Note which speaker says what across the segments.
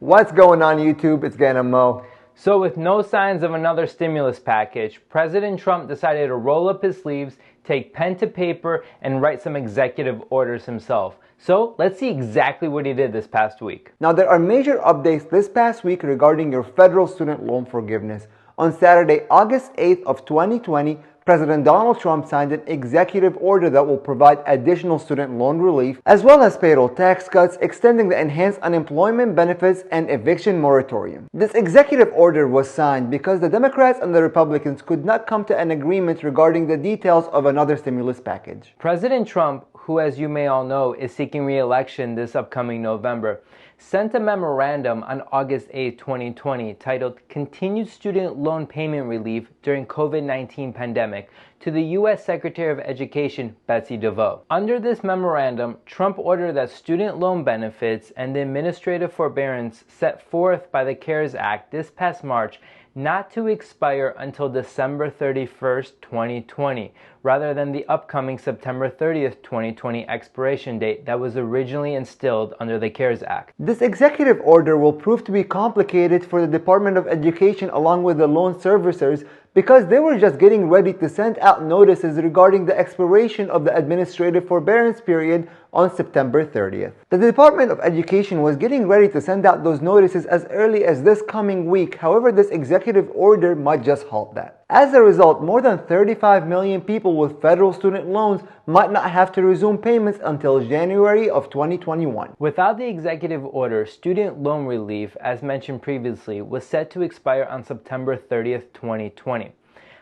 Speaker 1: What's going on YouTube? It's Gana Mo.
Speaker 2: So with no signs of another stimulus package, President Trump decided to roll up his sleeves, take pen to paper, and write some executive orders himself. So let's see exactly what he did this past week.
Speaker 1: Now there are major updates this past week regarding your federal student loan forgiveness. On Saturday, August 8th of 2020, President Donald Trump signed an executive order that will provide additional student loan relief, as well as payroll tax cuts, extending the enhanced unemployment benefits and eviction moratorium. This executive order was signed because the Democrats and the Republicans could not come to an agreement regarding the details of another stimulus package.
Speaker 2: President Trump, who as you may all know is seeking re-election this upcoming November, sent a memorandum on August 8, 2020 titled Continued Student Loan Payment Relief During COVID-19 Pandemic to the U.S. Secretary of Education Betsy DeVos. Under this memorandum, Trump ordered that student loan benefits and the administrative forbearance set forth by the CARES Act this past March not to expire until December 31st, 2020, rather than the upcoming September 30th, 2020 expiration date that was originally instilled under the CARES Act.
Speaker 1: This executive order will prove to be complicated for the Department of Education along with the loan servicers because they were just getting ready to send out notices regarding the expiration of the administrative forbearance period on September 30th. The Department of Education was getting ready to send out those notices as early as this coming week. However, this executive order might just halt that. As a result, more than 35 million people with federal student loans might not have to resume payments until January of 2021.
Speaker 2: Without the executive order, student loan relief, as mentioned previously, was set to expire on September 30th, 2020.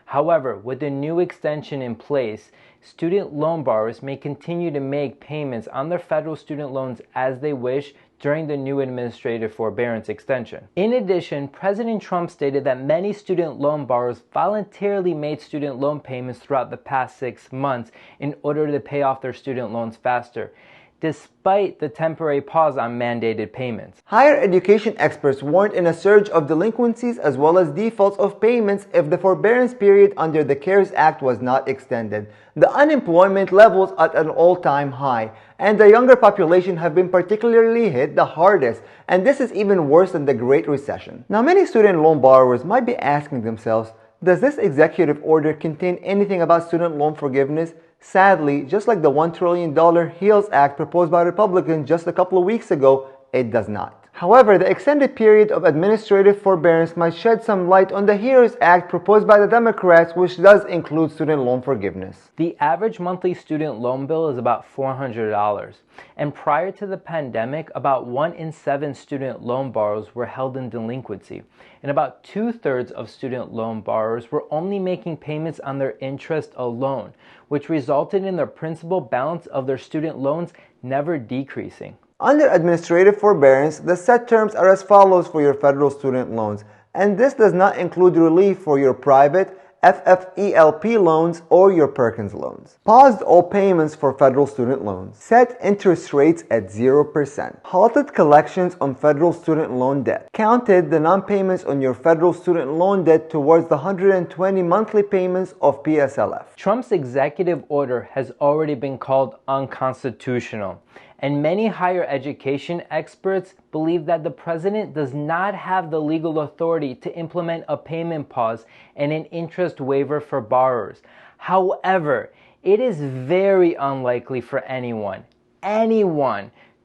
Speaker 2: However, with the new extension in place, student loan borrowers may continue to make payments on their federal student loans as they wish during the new administrative forbearance extension. In addition, President Trump stated that many student loan borrowers voluntarily made student loan payments throughout the past 6 months in order to pay off their student loans faster, despite the temporary pause on mandated payments.
Speaker 1: Higher education experts warned in a surge of delinquencies as well as defaults of payments if the forbearance period under the CARES Act was not extended. The unemployment levels at an all-time high, and the younger population have been particularly hit the hardest, and this is even worse than the Great Recession. Now, many student loan borrowers might be asking themselves, does this executive order contain anything about student loan forgiveness? Sadly, just like the $1 trillion HEALS Act proposed by Republicans just a couple of weeks ago, it does not. However, the extended period of administrative forbearance might shed some light on the HEROES Act proposed by the Democrats, which does include student loan forgiveness.
Speaker 2: The average monthly student loan bill is about $400, and prior to the pandemic, about 1 in 7 student loan borrowers were held in delinquency, and about 2/3 of student loan borrowers were only making payments on their interest alone, which resulted in their principal balance of their student loans never decreasing.
Speaker 1: Under administrative forbearance, the set terms are as follows for your federal student loans, and this does not include relief for your private, FFELP loans or your Perkins loans. Paused all payments for federal student loans. Set interest rates at 0%. Halted collections on federal student loan debt. Counted the non-payments on your federal student loan debt towards the 120 monthly payments of PSLF.
Speaker 2: Trump's executive order has already been called unconstitutional, and many higher education experts believe that the president does not have the legal authority to implement a payment pause and an interest waiver for borrowers. However, it is very unlikely for anyone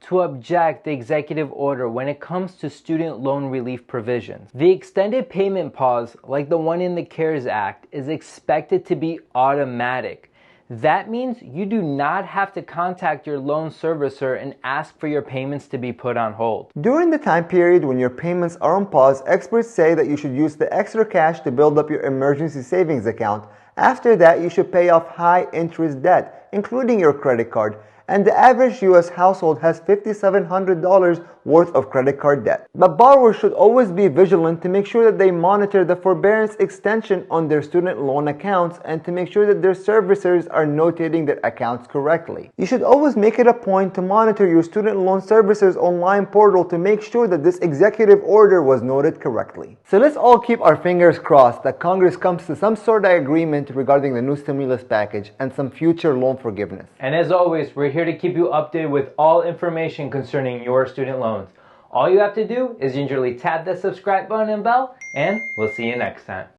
Speaker 2: to object the executive order when it comes to student loan relief provisions. The extended payment pause, like the one in the CARES Act, is expected to be automatic. That means you do not have to contact your loan servicer and ask for your payments to be put on hold.
Speaker 1: During the time period when your payments are on pause, experts say that you should use the extra cash to build up your emergency savings account. After that, you should pay off high interest debt, including your credit card. And the average U.S. household has $5,700 worth of credit card debt. But borrowers should always be vigilant to make sure that they monitor the forbearance extension on their student loan accounts and to make sure that their servicers are notating their accounts correctly. You should always make it a point to monitor your student loan servicers online portal to make sure that this executive order was noted correctly. So let's all keep our fingers crossed that Congress comes to some sort of agreement regarding the new stimulus package and some future loan forgiveness.
Speaker 2: And as always, we're here to keep you updated with all information concerning your student loans. All you have to do is usually tap that subscribe button and bell, and we'll see you next time.